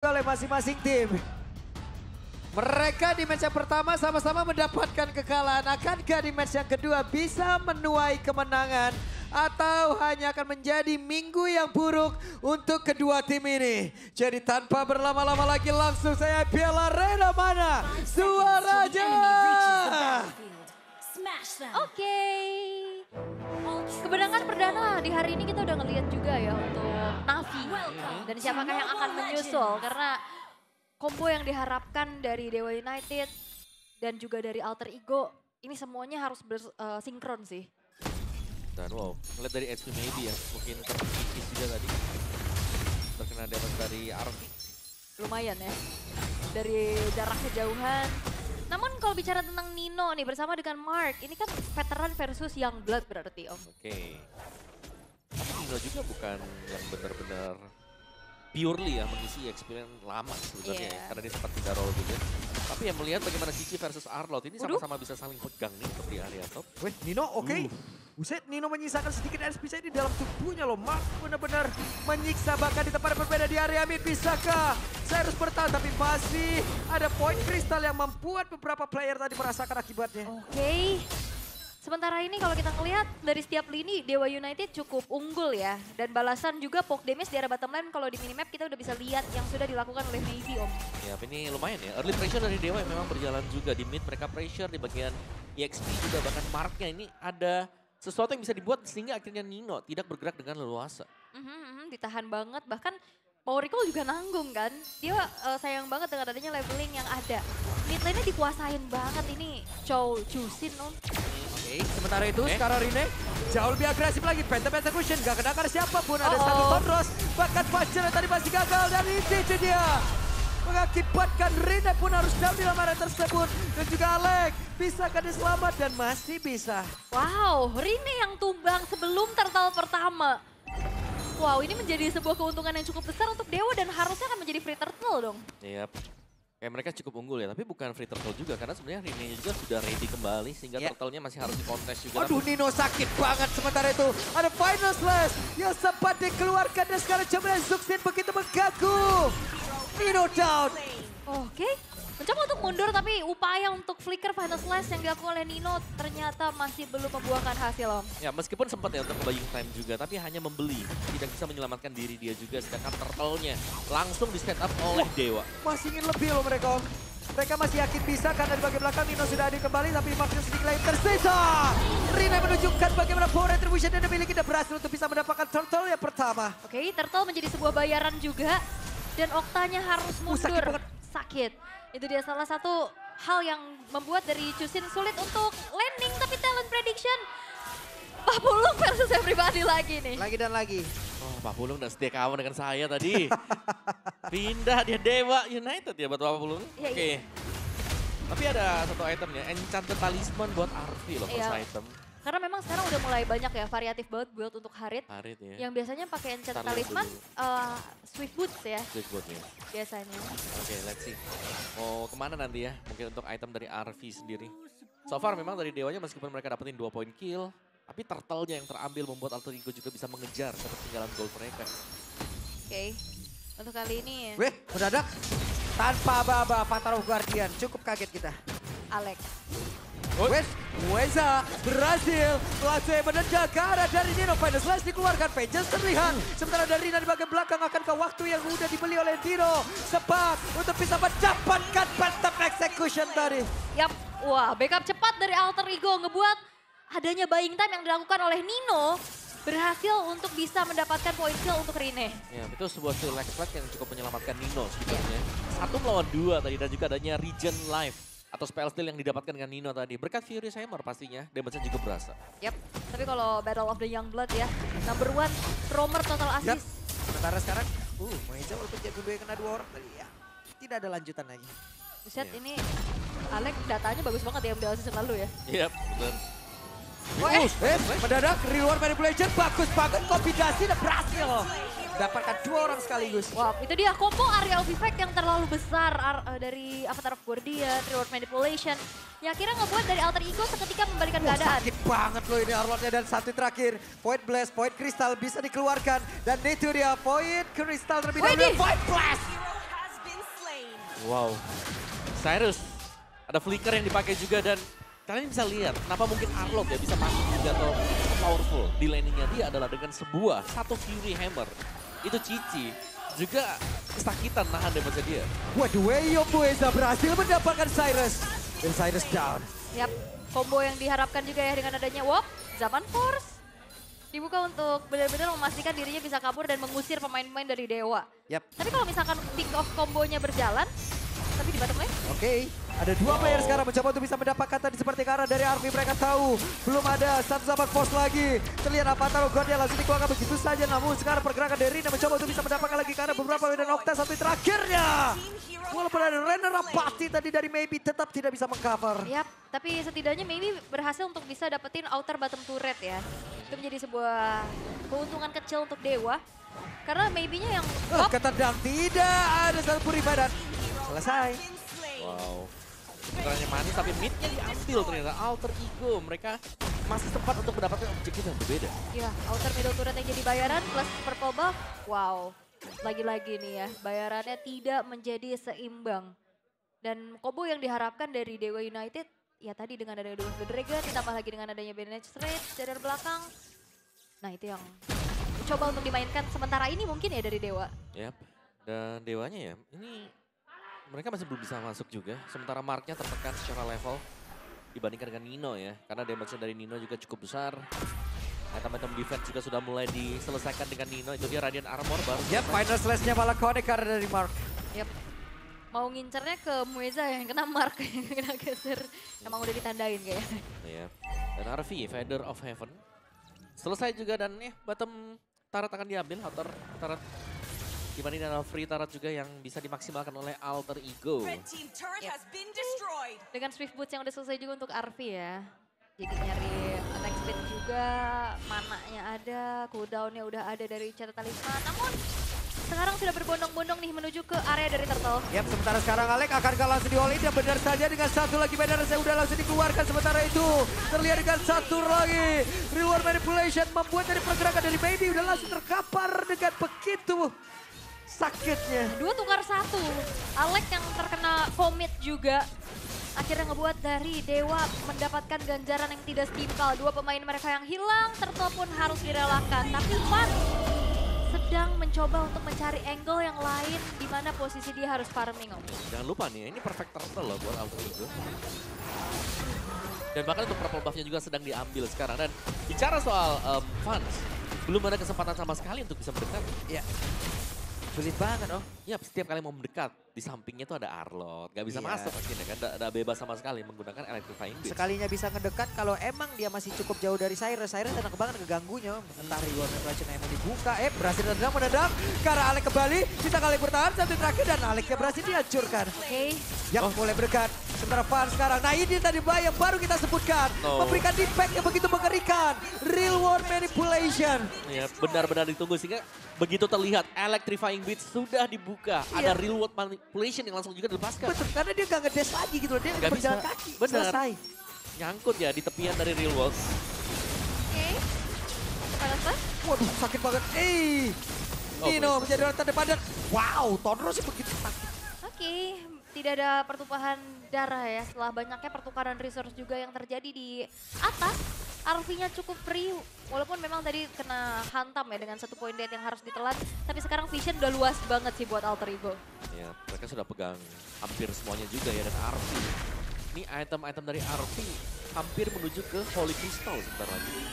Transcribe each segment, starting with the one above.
oleh masing-masing tim. Mereka di match yang pertama sama-sama mendapatkan kekalahan. Akankah di match yang kedua bisa menuai kemenangan? Atau hanya akan menjadi minggu yang buruk untuk kedua tim ini? Jadi tanpa berlama-lama lagi langsung saya Piala Arena mana suaranya? Oke. Kemenangan perdana di hari ini kita udah ngelihat juga ya untuk Navi. Dan siapakah yang akan menyusul karena combo yang diharapkan dari Dewa United dan juga dari Alter Ego ini semuanya harus bersinkron sih. Dan wow, ngeliat dari HP maybe ya, mungkin terkikis juga tadi. Terkena damage dari Arfi. Lumayan ya, dari jarak kejauhan. Namun kalau bicara tentang Nino nih bersama dengan Mark, ini kan veteran versus young blood berarti Om. Oke. Tapi Nino juga bukan yang benar-benar purely ya mengisi experience lama sebenarnya ya, karena dia sempat pindah role juga. Tapi yang melihat bagaimana Cici versus Arlot ini sama-sama bisa saling pegang nih untuk di area top. Wih, Nino oke. Buset, Nino menyisakan sedikit SP di dalam tubuhnya loh. Mark benar-benar menyiksa bahkan di tempat berbeda di area mid. Bisakah saya harus bertahan tapi masih ada poin kristal yang membuat beberapa player tadi merasakan akibatnya. Oke. Sementara ini kalau kita ngelihat dari setiap lini Dewa United cukup unggul ya. Dan balasan juga poke damage di area bottom lane kalau di minimap kita udah bisa lihat yang sudah dilakukan oleh Navy Om. Ya ini lumayan ya, early pressure dari Dewa yang memang berjalan juga. Di mid mereka pressure, di bagian EXP juga bahkan Marknya ini ada sesuatu yang bisa dibuat sehingga akhirnya Nino tidak bergerak dengan leluasa. Ditahan banget bahkan Power Recall juga nanggung kan. Dia sayang banget dengan adanya leveling yang ada. Mid lane-nya dikuasain banget ini Chusin Om. Oke, sementara itu sekarang Rine jauh lebih agresif lagi. Phantom Execution gak kena karena siapapun. Ada satu Tondros, bahkan Fajar yang tadi masih gagal. Dan itu dia mengakibatkan Rine pun harus down di lamaran tersebut. Dan juga Alex, bisakah dia selamat dan masih bisa. Wow, Rine yang tumbang sebelum turtle pertama. Wow, ini menjadi sebuah keuntungan yang cukup besar untuk Dewa dan harusnya akan menjadi free turtle dong. Yap. Kayak mereka cukup unggul ya, tapi bukan free turtle juga karena sebenarnya Rine juga sudah ready kembali sehingga turtle-nya masih harus dikontes juga. Aduh, Nino sakit banget sementara itu. Ada final slash yang sempat dikeluarkan dan sekarang coba Zuxin begitu mengganggu. Nino down. Oke, mencoba untuk mundur tapi upaya untuk flicker final slash yang dilakukan oleh Nino ternyata masih belum membuahkan hasil Om. Ya meskipun sempat ya untuk buying time juga, tapi hanya membeli. Tidak bisa menyelamatkan diri dia juga, sedangkan turtle-nya langsung di set up oleh Dewa. Masih ingin lebih loh mereka Om. Mereka masih yakin bisa karena di bagian belakang Nino sudah hadir kembali tapi maksudnya sedikit lagi tersisa. Rina menunjukkan bagaimana power retribution yang dimiliki dan berhasil untuk bisa mendapatkan turtle yang pertama. Oke, turtle menjadi sebuah bayaran juga dan Oktanya harus mundur. Sakit. Itu dia salah satu hal yang membuat dari Chusin sulit untuk landing tapi talent prediction. Pak Pulung versus everybody lagi nih. Lagi dan lagi. Oh, Pak Pulung udah setia kawan dengan saya tadi. Pindah dia Dewa United ya buat Pak Pulung. Ya, Oke. Tapi ada satu item ya, Enchanted Talisman buat Arfi loh first item. Karena memang sekarang udah mulai banyak ya variatif banget build untuk Harit. Harit ya. Yang biasanya pakai Enchanted Talisman, Swift Boots ya. Swift Boot ya. Biasanya. Oke, let's see. Mau kemana nanti ya? Mungkin untuk item dari Arfi sendiri. So far memang dari Dewanya meskipun mereka dapetin 2 poin kill, tapi turtle-nya yang terambil membuat Alter Ego juga bisa mengejar ketertinggalan gold mereka. Oke, untuk kali ini Wih, mendadak tanpa aba-aba Fatal of Guardian. Cukup kaget kita. Alex. Weza berhasil langsung menendang ke arah dari Nino. Final slash dikeluarkan, Vengeance terlihat. Sementara dari Rina di bagian belakang akankah waktu yang udah dibeli oleh Nino sempat untuk bisa mendapatkan Phantom Execution tadi. Yap, wah backup cepat dari Alter Ego ngebuat adanya buying time yang dilakukan oleh Nino berhasil untuk bisa mendapatkan poin kill untuk Rine. Ya, itu sebuah skill flag yang cukup menyelamatkan Nino sebenarnya. 1 melawan 2 tadi dan juga adanya Regen Life. Atau spell steal yang didapatkan dengan Nino tadi. Berkat Furious Hammer pastinya, damage-nya juga berasa. Yap, tapi kalau Battle of the Young Blood ya, number 1, Roamer total assist. Sementara sekarang, Moeza walaupun jago yang kena 2 orang tadi ya, tidak ada lanjutan lagi. Buset ini, Alex datanya bagus banget ya di season lalu ya. Yap, benar. Mendadak reward manipulation bagus banget, kombinasi dan berhasil. Dapatkan 2 orang sekaligus. Wow, itu dia combo area of effect yang terlalu besar dari Avatar of Guardian, reward manipulation. Yang akhirnya ngebuat dari Alter Ego seketika membalikan keadaan. Sakit banget loh ini Arlotnya dan satu terakhir. Void Blast, Void Crystal bisa dikeluarkan. Dan itu dia Void Crystal terlebih dahulu. Void Blast! Wow. Cyrus, ada flicker yang dipakai juga dan kalian bisa lihat kenapa mungkin Arlott ya bisa masuk juga atau powerful. Di landingnya dia adalah dengan satu Fury Hammer. Itu Cici juga kesakitan nahan damage dia. Waduh, Weyo Bueza berhasil mendapatkan Cyrus. Dan Cyrus down. Yap, combo yang diharapkan juga ya dengan adanya Wop, Zaman Force. Dibuka untuk benar-benar memastikan dirinya bisa kabur dan mengusir pemain-pemain dari Dewa. Yap. Tapi kalau misalkan pick off kombonya berjalan, tapi di bottom lane. Oke, ada dua player sekarang mencoba untuk bisa mendapatkan tadi seperti ke arah dari Arfi. Mereka tahu belum ada satu Zaman Force lagi. Terlihat Avatar Godnya langsung dikeluarkan begitu saja. Namun sekarang pergerakan dari Rina mencoba untuk bisa mendapatkan lagi karena beberapa dan Okta sampai terakhirnya. Walaupun ada Renner Rapati tadi dari Maybe tetap tidak bisa mengcover. Yap, tapi setidaknya Maybe berhasil untuk bisa dapetin outer bottom turret ya. Itu menjadi sebuah keuntungan kecil untuk Dewa. Karena Maybe-nya yang top. Ketendang tidak ada satu puribadan. Selesai. Wow. Sebenarnya manis tapi mid-nya diambil ternyata Alter Ego. Mereka masih sempat untuk mendapatkan objektif yang berbeda. Ya, outer middle turret yang jadi bayaran plus purple buff. Wow, lagi-lagi nih ya, bayarannya tidak menjadi seimbang. Dan combo yang diharapkan dari Dewa United, ya tadi dengan adanya Dewa Dragon, ditambah lagi dengan adanya Bandage Straight dari belakang. Nah itu yang coba untuk dimainkan sementara ini mungkin ya dari Dewa. Yap, dan Dewanya ya, ini mereka masih belum bisa masuk juga. Sementara Marknya tertekan secara level dibandingkan dengan Nino ya. Karena damage dari Nino juga cukup besar. Item-item defense juga sudah mulai diselesaikan dengan Nino. Itu dia Radiant Armor baru. Yap, final slash-nya malah connect karena dari Mark. Yap. Mau ngincernya ke Mueza yang kena Mark, yang kena geser. Emang udah ditandain kayaknya. Iya. Dan Arvi, Feather of Heaven. Selesai juga dan bottom turret akan diambil. Outer turret dibanding dengan free turret juga yang bisa dimaksimalkan oleh Alter Ego. Yep. Dengan Swift Boots yang udah selesai juga untuk Arvi ya. Jadi nyari attack speed juga, mananya ada, cooldownnya udah ada dari Chat Talisman. Namun sekarang sudah berbondong-bondong nih menuju ke area dari Turtle. Yap, sementara sekarang Alek akan langsung di-all in dan benar saja dengan satu lagi banner saya udah langsung dikeluarkan. Sementara itu terlihat dengan satu lagi Real World Manipulation membuat dari pergerakan dari Baby udah langsung terkapar dengan begitu sakitnya. Dua tukar satu, Alek yang terkena commit juga. Akhirnya ngebuat dari Dewa mendapatkan ganjaran yang tidak setimpal. Dua pemain mereka yang hilang, Turtle pun harus direlakan. Tapi Fan sedang mencoba untuk mencari angle yang lain di mana posisi dia harus farming. Jangan lupa nih, ini perfect turtle loh buat Alter Ego. Dan bahkan untuk purple buff-nya juga sedang diambil sekarang. Dan bicara soal fans, belum ada kesempatan sama sekali untuk bisa mendekat. Ya, sulit banget oh. Ya, setiap kali mau mendekat, di sampingnya tuh ada Arlott. Gak bisa masuk akhirnya kan, gak bebas sama sekali menggunakan Electrifying Beast. Sekalinya bisa ngedekat kalau emang dia masih cukup jauh dari Cyrus. Cyrus enak banget ngeganggunya. Entah reward manipulation yang mau dibuka. Berhasil menendang. Karena Alek kembali, bisa kali bertahan satu terakhir dan Aleknya berhasil dihancurkan. Oke. Yang mulai berdekat. Sementara Fan sekarang. Nah ini tadi yang baru kita sebutkan. Memberikan impact yang begitu mengerikan. Real World Manipulation. Ya, benar-benar ditunggu sehingga begitu terlihat Electrifying Beats sudah dibuka. Ada Real World Manipulation yang langsung juga dilepaskan. Betul, karena dia gak ngedes lagi gitu loh. Dia gak berjalan bisa. kaki. Benar. Selesai. Nyangkut ya di tepian dari Real World. Oke. Apa? Waduh sakit banget. Nino menjadi orang terdepan dan wow, Tonro sih begitu sakit. Oke, tidak ada pertumpahan darah ya setelah banyaknya pertukaran resource juga yang terjadi di atas. Arvinya cukup free, walaupun memang tadi kena hantam ya dengan satu point dead yang harus ditelan. Tapi sekarang vision udah luas banget sih buat Alter Ego. Ya, mereka sudah pegang hampir semuanya juga ya. Dan Arvi, ini item-item dari Arvi hampir menuju ke Holy Crystal sebentar lagi.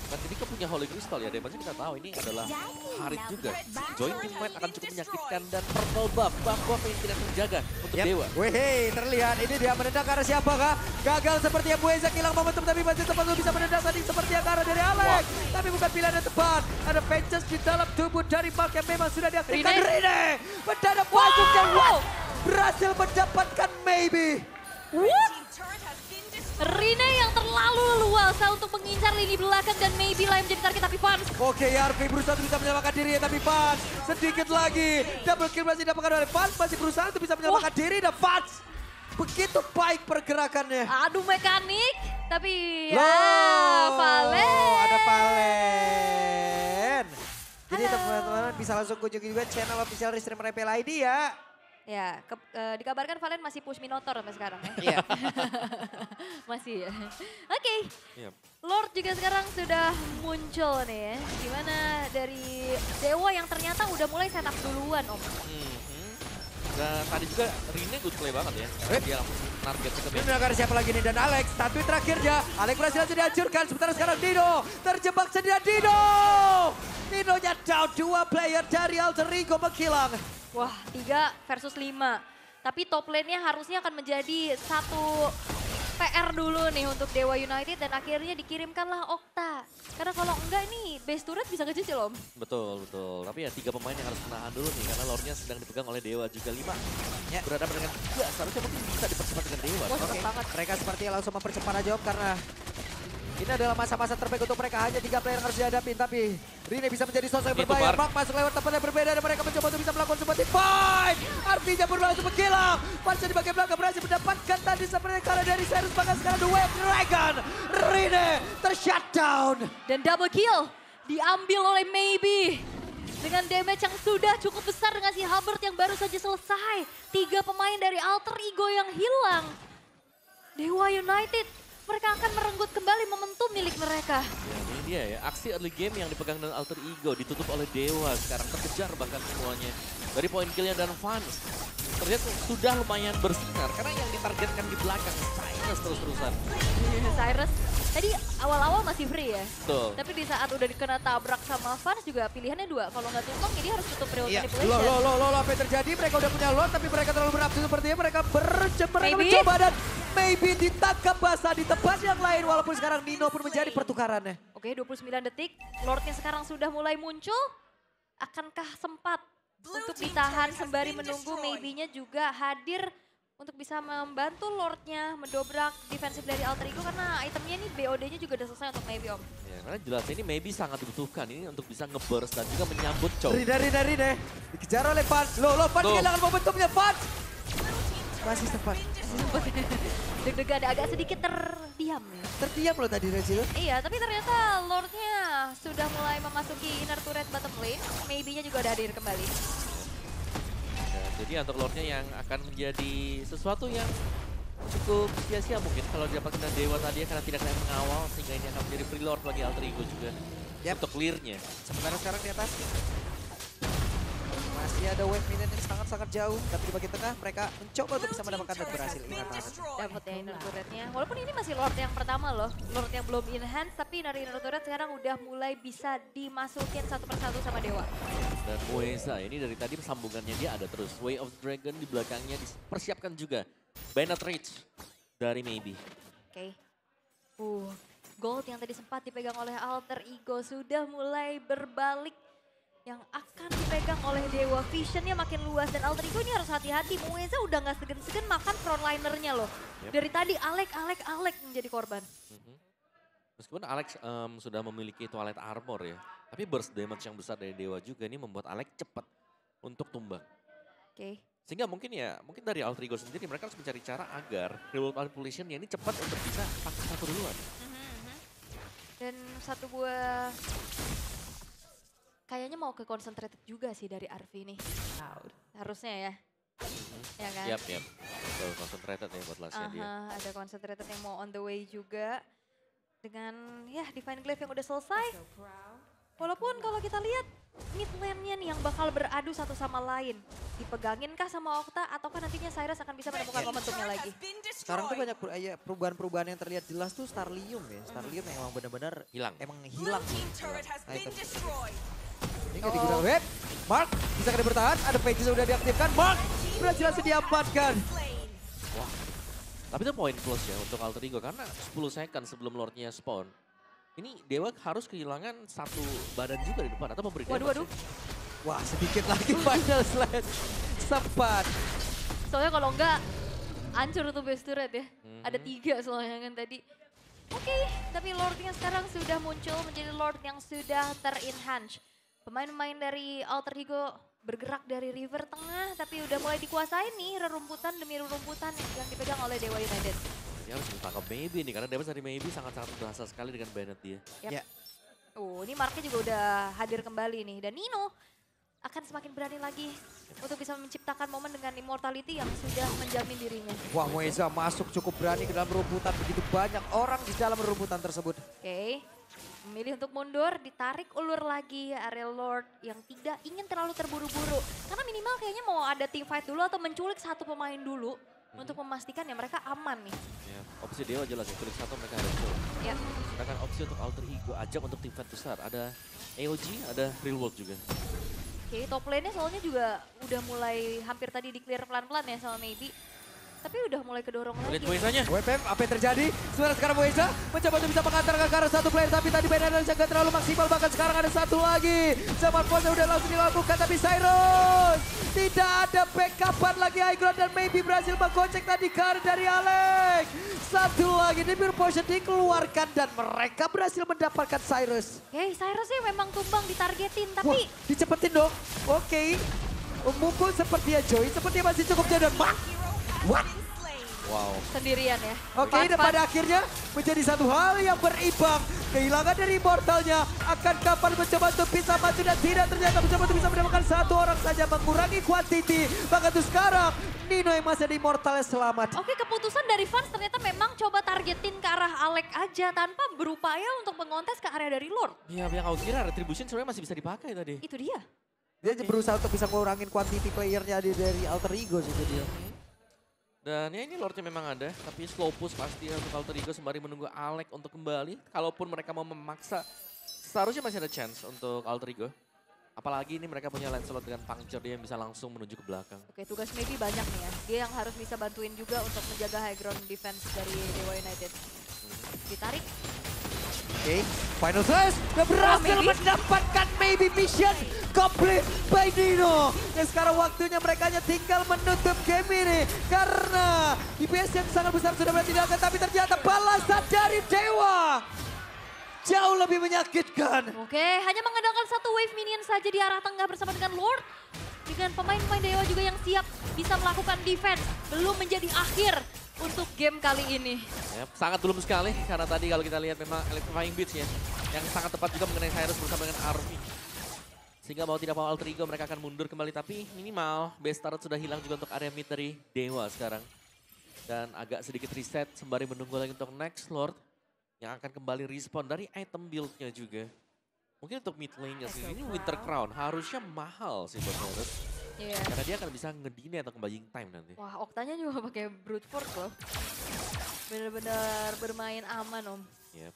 Kan jadi punya Holy Crystal ya, damage kita tahu ini adalah Harit juga. Join teammate akan cukup menyakitkan dan purple buff yang tidak terjaga untuk Dewa. Wehey, terlihat ini dia menendang ke arah siapakah? Gagal seperti yang Bueza hilang momentum tapi masih sempat bisa menendang tadi seperti yang ke arah dari Alex. Tapi bukan pilihan yang tepat. Ada Vengeance di dalam tubuh dari Mark yang memang sudah diaktifkan. Rine mendadak masuk dan berhasil mendapatkan Maybe. Rine yang terlalu leluasa untuk mengincar lini belakang dan Maybe lah yang menjadi target tapi Fans. Oke, Arvi berusaha untuk bisa menyelamatkan diri tapi Fans sedikit lagi. Double kill masih didapatkan oleh Fans, masih berusaha untuk bisa menyelamatkan diri dan Fans. Begitu baik pergerakannya. Aduh mekanik, tapi ya Valen. Ada Valen. Jadi teman-teman bisa langsung kunjungi juga channel official Restream Rebel ID ya. Ya, dikabarkan Valen masih push Minotaur sampai sekarang ya. Iya. Masih ya. Oke. Yep. Lord juga sekarang sudah muncul nih ya. Gimana dari Dewa yang ternyata udah mulai setup duluan Om. Dan tadi juga Rine good play banget ya. Karena dia langsung target ke Ini akan siapa lagi nih dan Alex, satu terakhirnya. Alex berhasil langsung dihancurkan, sementara sekarang Dino. Terjebak sendirian Dino. Dinonya down, 2 player dari Alter Ego menghilang. Wah, 3 versus 5. Tapi top lane-nya harusnya akan menjadi satu PR dulu nih untuk Dewa United dan akhirnya dikirimkanlah Okta. Karena kalau enggak nih base turret bisa kecil Om. Betul, betul. Tapi ya 3 pemain yang harus menahan dulu nih karena lore-nya sedang dipegang oleh Dewa juga 5. Ya. Berhadapan dengan 3, seharusnya mungkin bisa dipercepat dengan Dewa. Wah, Oke, cepet banget. mereka sepertinya langsung mempercepat aja Om karena ini adalah masa-masa terbaik untuk mereka. Hanya 3 player yang harus dihadapi, tapi Rine bisa menjadi sosok yang Itu, berbahaya. Bar. Mark masuk lewat tempat yang berbeda dan mereka mencoba untuk bisa melakukan sebuah team fight. Artinya berlangsung menghilang. Panca di bagian belakang berhasil mendapatkan tadi seperti kalah dari Cyrus, bahkan sekarang The Wave Dragon. Rine tershutdown. Dan double kill diambil oleh Maybe. Dengan damage yang sudah cukup besar dengan si Halberd yang baru saja selesai. 3 pemain dari Alter Ego yang hilang. Dewa United, mereka akan merenggut kembali momentum milik mereka. Ya, ini dia ya, aksi early game yang dipegang dengan Alter Ego ditutup oleh Dewa. Sekarang terkejar bahkan semuanya. Dari poin killnya dan Vans. Terlihat sudah lumayan bersinar karena yang ditargetkan di belakang Cyrus terus-terusan. Cyrus tadi awal-awal masih free ya. Betul. Tapi di saat udah dikena tabrak sama Vans juga pilihannya 2. Kalau nggak tumpang ini harus tutup real Iya, manipulation. apa yang terjadi? Mereka udah punya lot, tapi mereka terlalu bernafsu sepertinya. Mereka Maybe. mencoba dan Maybe ditangkap basah di tempat yang lain. Walaupun sekarang Nino pun menjadi pertukarannya. Oke, 29 detik. Lordnya sekarang sudah mulai muncul. Akankah sempat untuk ditahan sembari menunggu Maybe-nya juga hadir untuk bisa membantu Lordnya mendobrak defensif dari Alter Ego karena itemnya ini BOD-nya juga udah selesai untuk Maybe Om. Ya, karena jelas ini maybe sangat dibutuhkan ini untuk bisa nge-burst dan juga menyambut Chow. Rine. Dikejar oleh Vans. Vans Tuh. kehilangan momentumnya. Vans. Masih sempat. Deg-degan agak sedikit terdiam ya. Terdiam loh tadi Regil. Iya, tapi ternyata Lordnya sudah mulai memasuki inner turret bottom lane. Maybe-nya juga udah hadir kembali. Ya, jadi untuk Lordnya yang akan menjadi sesuatu yang cukup sia-sia mungkin kalau didapatkan dengan Dewa tadi karena tidak ada yang mengawal sehingga ini akan menjadi free Lord bagi Alter Ego juga. Yap. Untuk clear-nya. Sementara sekarang di atas. Masih ada wave minion yang sangat-sangat jauh. Tapi di bagian tengah mereka mencoba untuk bisa mendapatkan dan berhasil. Dapat ya inner turretnya. Walaupun ini masih Lord yang pertama loh. Lord yang belum enhance tapi dari inner turret sekarang udah mulai bisa dimasukin satu persatu sama Dewa. Dan Mueza ini dari tadi sambungannya dia ada terus. Way of Dragon di belakangnya dipersiapkan juga. Banned Rage dari Maybe. Oke. Gold yang tadi sempat dipegang oleh Alter Ego sudah mulai berbalik. Yang akan dipegang oleh Dewa. Visionnya makin luas dan Alter Ego ini harus hati-hati. Mueza udah gak segen-segen makan frontlinernya loh. Yep. Dari tadi Alek menjadi korban. Meskipun Alex sudah memiliki Twilight Armor ya. Tapi burst damage yang besar dari Dewa juga ini membuat Alex cepat untuk tumbang. Oke. Sehingga mungkin dari Alter Ego sendiri mereka harus mencari cara agar reward manipulation ini cepat untuk bisa pakai satu duluan. Dan satu buah kayaknya mau ke concentrated juga sih dari Arvi nih. Harusnya ya. Ya kan? Yap. So, concentrated ya buat lastnya dia. Ada concentrated yang mau on the way juga. Dengan ya Divine Glaive yang udah selesai. Walaupun kalau kita lihat mid lane-nya nih yang bakal beradu satu sama lain. Dipegangin kah sama Okta ataukah nantinya Cyrus akan bisa menemukan momentumnya lagi? Sekarang tuh banyak perubahan-perubahan yang terlihat jelas tuh Starlium ya. Starlium yang emang benar-benar Hilang. Ini nggak digunakan web. Mark bisa kena bertahan. Ada Page sudah diaktifkan. Mark berhasil langsung diamankan. Wah. Tapi itu poin plus ya untuk Alter Ego karena 10 second sebelum Lordnya spawn. Ini Dewa harus kehilangan satu badan juga di depan atau memberi damage. Waduh. Wah sedikit lagi final slash. Sempat. Soalnya kalau enggak hancur tuh base turret ya. Ada 3 soalnya kan tadi. Oke, tapi Lordnya sekarang sudah muncul menjadi Lord yang sudah ter-enhance. Pemain-pemain dari Alter Ego bergerak dari river tengah tapi udah mulai dikuasai nih rerumputan demi rerumputan yang dipegang oleh Dewa United. Dia harus ditangkap Maybe nih karena damage dari Maybe sangat-sangat berasa sekali dengan Bennett dia. Yep. Ya. Ini Marknya juga udah hadir kembali nih dan Nino akan semakin berani lagi untuk bisa menciptakan momen dengan immortality yang sudah menjamin dirinya. Wah, Moeza masuk cukup berani ke dalam rumputan. Begitu banyak orang di dalam rumputan tersebut. Oke, memilih untuk mundur, ditarik ulur lagi Aerial Lord yang tidak ingin terlalu terburu-buru. Karena minimal kayaknya mau ada team fight dulu atau menculik satu pemain dulu untuk memastikan ya mereka aman nih. Ya, opsi Dewa jelas ya, culik satu mereka harus kill. Ya. Sedangkan opsi untuk Alter Ego ajak untuk tim fight besar. Ada AOG, ada Real World juga. Oke, top lane-nya soalnya juga udah mulai hampir tadi di-clear pelan-pelan ya sama Maybe. Tapi udah mulai kedorong lagi. Lihat Moezanya. WPM, apa yang terjadi? Sekarang Moeza mencoba untuk bisa mengantarkan ke arah satu player. Tapi tadi beda dan gak terlalu maksimal. Bahkan sekarang ada satu lagi. Zaman Moeza udah langsung dilakukan. Tapi Cyrus tidak ada backupan lagi. High dan Maybe berhasil menggocek tadi karir dari Alex. Satu lagi di Mirror Potion dikeluarkan. Dan mereka berhasil mendapatkan Cyrus. Oke, Cyrus sih memang tumbang ditargetin. Wah, Tapi dicepetin dong. Oke. Mukul seperti ya Joy. Seperti masih cukup jauh. What? Wow. sendirian ya. Oke, dan pada akhirnya menjadi satu hal yang berimbang. Kehilangan dari Immortalnya. Akan kapan mencoba untuk bisa maju dan tidak ternyata mencoba untuk bisa mendapatkan satu orang saja. Mengurangi quantity. Bahkan tuh sekarang Nino yang masih ada Immortalnya selamat. Oke, keputusan dari fans ternyata memang coba targetin ke arah Alex aja tanpa berupaya untuk mengontes ke area dari Lord. Ya, yang aku kira Retribution sebenarnya masih bisa dipakai tadi. Itu dia. Dia berusaha untuk bisa ngurangin quantity playernya dari Alter Ego sih dia. Dan ya ini Lordnya memang ada, tapi slow push pasti untuk Alter Ego sembari menunggu Alex untuk kembali. Kalaupun mereka mau memaksa, seharusnya masih ada chance untuk Alter Ego. Apalagi ini mereka punya Lancelot dengan puncture, dia yang bisa langsung menuju ke belakang. Oke, tugas maybe banyak nih ya. Dia yang harus bisa bantuin juga untuk menjaga high ground defense dari Dewa United. Ditarik. Oke, final slash dan berhasil mendapatkan maybe mission complete by Nino. Dan sekarang waktunya mereka tinggal menutup game ini. Karena DPS yang sangat besar sudah berarti diangkat, tapi ternyata balasan dari Dewa jauh lebih menyakitkan. Oke, hanya mengandalkan satu wave minion saja di arah tengah bersama dengan Lord. Dengan pemain-pemain Dewa juga yang siap bisa melakukan defense. Belum menjadi akhir untuk game kali ini. Ya, sangat belum sekali, karena tadi kalau kita lihat memang Electrifying Beats ya. Yang sangat tepat juga mengenai Cyrus bersama dengan Army. Sehingga mau tidak mau Alter Ego mereka akan mundur kembali, tapi minimal base turret sudah hilang juga untuk area mid dari Dewa sekarang. Dan agak sedikit reset sembari menunggu lagi untuk next Lord. Yang akan kembali respawn dari item build-nya juga. Mungkin untuk mid lane-nya sendiri, ini Winter Crown harusnya mahal sih buat Cyrus. Iya. Karena dia akan bisa ngedine atau nge-buying time nanti. Wah, Oktanya juga pakai brute force loh. Bener-bener bermain aman om. Yep.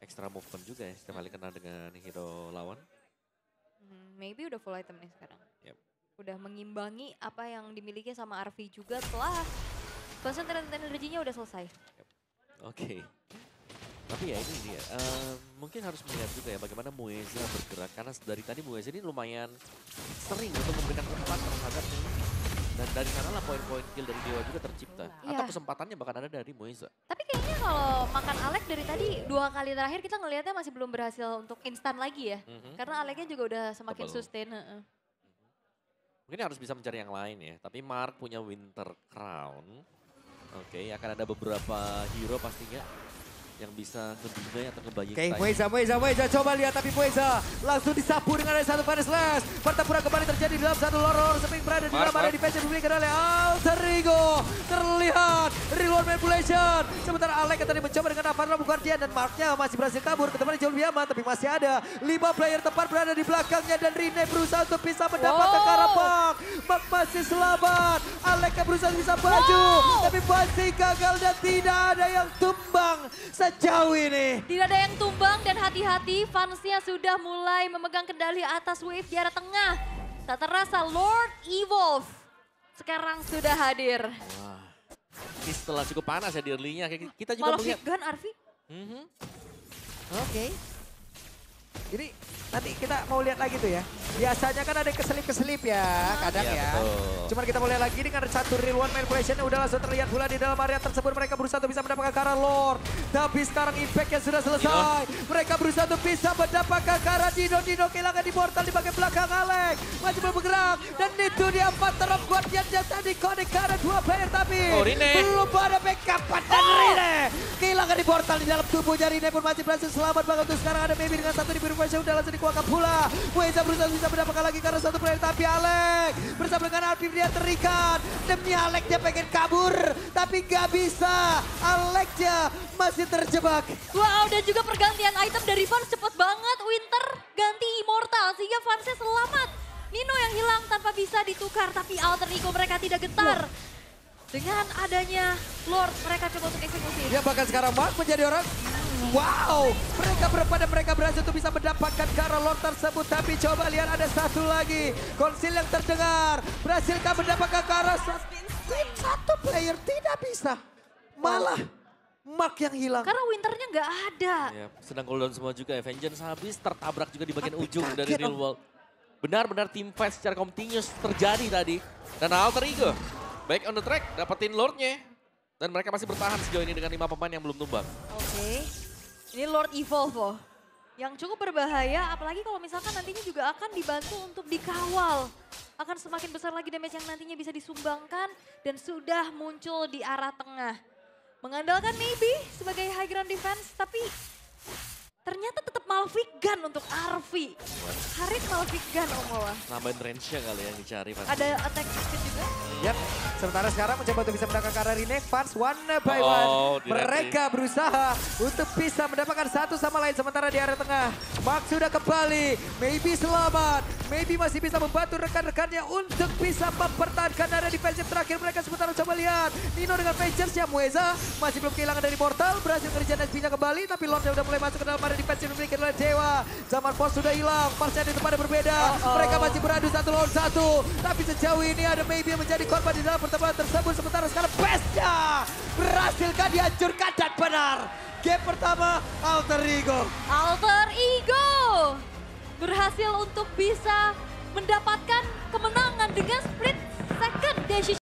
Extra movement juga ya, setiap kali kena dengan hero lawan. Maybe udah full item nih sekarang. Yep. Udah mengimbangi apa yang dimiliki sama RV juga setelah konsentrasi energinya udah selesai. Yep. Oke. Tapi ya ini dia, mungkin harus melihat juga ya bagaimana Moeza bergerak. Karena dari tadi Moeza ini lumayan sering untuk memberikan umpan terhadap ini. Dan dari sanalah poin-poin kill dari Dewa juga tercipta. Iya. Atau kesempatannya bahkan ada dari Moeza. Tapi kayaknya kalau makan Alex dari tadi 2 kali terakhir kita ngelihatnya masih belum berhasil untuk instan lagi ya. Karena Alexnya juga udah semakin Betul. sustain. Mungkin harus bisa mencari yang lain ya. Tapi Mark punya Winter Crown. Oke, akan ada beberapa hero pastinya yang bisa nge-deny atau nge-buying Oke, time. Moeza coba lihat, tapi Moeza langsung disapu dengan ada satu final slash. Pertempuran kembali terjadi dalam satu lorong Spring berada di dalam area defense yang diberikan oleh Alter Ego. Terlihat reload manipulation. Sementara Alex yang tadi mencoba dengan Avarlo Guardian dan Marknya masih berhasil kabur ke tempat jauh lebih aman. Tapi masih ada 5 player tepat berada di belakangnya dan Rene berusaha untuk bisa mendapatkan Karabang. Mark masih selamat. Alex yang berusaha bisa maju. Tapi masih gagal dan tidak ada yang tumbang sejauh ini. Tidak ada yang tumbang dan hati-hati fansnya sudah mulai memegang kendali atas wave di arah tengah. Tak terasa Lord Evolve sekarang sudah hadir. Wah, ini setelah cukup panas ya di early-nya. Kita juga Malah melihat. Gun Arvi. Oke. Ini nanti kita mau lihat lagi tuh ya. Biasanya kan ada keselip-keselip ya, kadang Iya, ya. betul. Cuman kita mau lihat lagi dengan satu real one manipulation udah langsung terlihat pula di dalam area tersebut. Mereka berusaha untuk bisa mendapatkan Kara Lord. Tapi sekarang impact-nya sudah selesai. Mereka berusaha untuk bisa mendapatkan Kara Dino. Dino kehilangan di portal di bagian belakang Alex. Masih belum bergerak. Dan itu dia 4 terop Guardian yang tadi connect ke arah 2 player. Tapi Rene. belum ada backup dan Rene kehilangan hilangkan di portal di dalam tubuhnya. Rine pun masih berhasil selamat banget untuk sekarang. Ada Maybe dengan satu di biru Fashion udah langsung dikeluarkan pula. Moeza berusaha bisa mendapatkan lagi karena satu player, tapi Alex bersama dengan Alvin dia terikat. Demi Alex dia pengen kabur, tapi gak bisa. Alex dia masih terjebak. Wow, dan juga pergantian item dari Vans cepet banget. Winter ganti Immortal sehingga Vansnya selamat. Nino yang hilang tanpa bisa ditukar, tapi alter ego mereka tidak getar. Dengan adanya Lord, mereka coba untuk eksekusi. Ya bahkan sekarang Mark menjadi orang. Wow, mereka berpada mereka berhasil untuk bisa mendapatkan Kara Lord tersebut. Tapi coba lihat ada satu lagi. Konsil yang terdengar. Berhasilkah mendapatkan Kara? Satu player tidak bisa. Malah Mark yang hilang. Karena Winternya nggak ada. Ya, sedang cooldown semua juga ya. Vengeance habis, tertabrak juga di bagian Tapi ujung kaget, dari Real World. Benar-benar team fight secara continuous terjadi tadi. Dan alter ego, back on the track, dapetin Lordnya. Dan mereka masih bertahan sejauh ini dengan 5 pemain yang belum tumbang. Oke. Ini Lord Evolve loh. Yang cukup berbahaya, apalagi kalau misalkan nantinya juga akan dibantu untuk dikawal. Akan semakin besar lagi damage yang nantinya bisa disumbangkan dan sudah muncul di arah tengah. Mengandalkan Maybe sebagai high ground defense, tapi ternyata tetap Malphite Gun untuk Arvi. Harit Malphite Gun Om Moa. Nambahin range-nya kali yang dicari. Ada attack speed juga. Yap, sementara sekarang mencoba untuk bisa mendapatkan Kara Rine. Fans one by one. Mereka berusaha untuk bisa mendapatkan satu sama lain. Sementara di area tengah, Mark sudah kembali. Maybe selamat. Maybe masih bisa membantu rekan-rekannya untuk bisa mempertahankan area defensif terakhir mereka. Sementara coba lihat, Nino dengan Vengeance-nya. Moeza masih belum kehilangan dari portal. Berhasil ngerjain SP-nya kembali, tapi Lordnya udah mulai masuk ke dalam area defensif dimiliki oleh Dewa. Zaman Force sudah hilang, Parsnya di tempatnya berbeda. Mereka masih beradu 1 lawan 1. Tapi sejauh ini ada Maybe yang menjadi korban di dalam pertempuran tersebut. Sementara sekarang Bestnya berhasilkan dihancurkan dan benar. Game pertama Alter Ego. Alter Ego berhasil untuk bisa mendapatkan kemenangan dengan split